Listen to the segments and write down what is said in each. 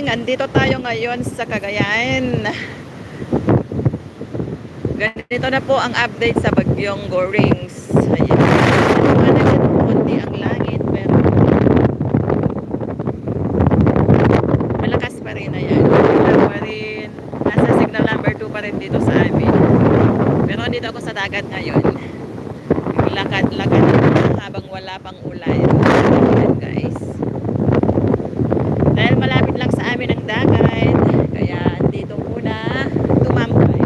andito tayo ngayon sa Cagayan. Ganito na po ang update sa bagyong Gorings. Ayan. Maliwanag na konti ang langit pero malakas pa rin. Ayan. Wala pa rin. Nasa signal number 2 pa rin dito sa amin. Pero andito ako sa dagat ngayon. Lakad-lakad habang wala pang ulan. Ayan guys. Dahil malapit lang sa amin ang dagat, kaya dito muna tumambay.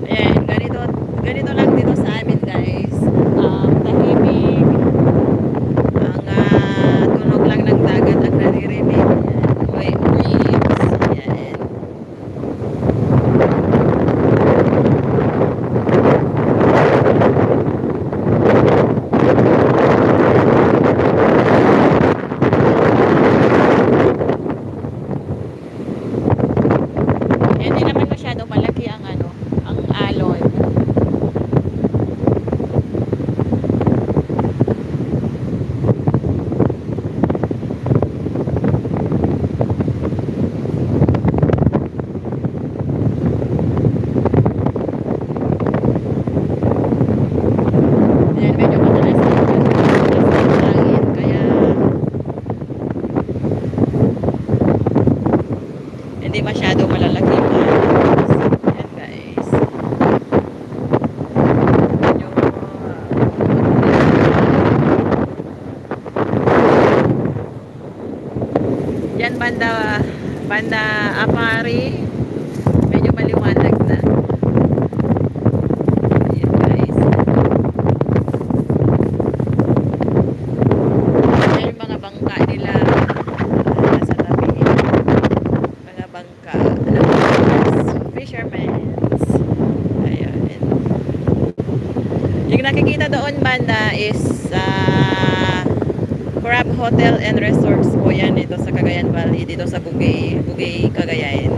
Ayan, ganito lang dito sa amin guys. Tahimik. Ang tunog lang ng dagat ang naririnig. May waves. Ayan. Hindi naman masyado malaki ang ang alon. Ayan, medyo matalas ang langit, kaya hindi masyado malalaki ang alon. Ayan guys. Medyo yan banda Apari, medyo maliwanag na. Ayan guys. Ayan yung mga bangka nila nasa tabi. Mga bangka fishermen. Ayan. Yung nakikita doon banda is Crab Hotel and Resorts po yan dito sa Cagayan Valley, dito sa Bugay, Cagayan.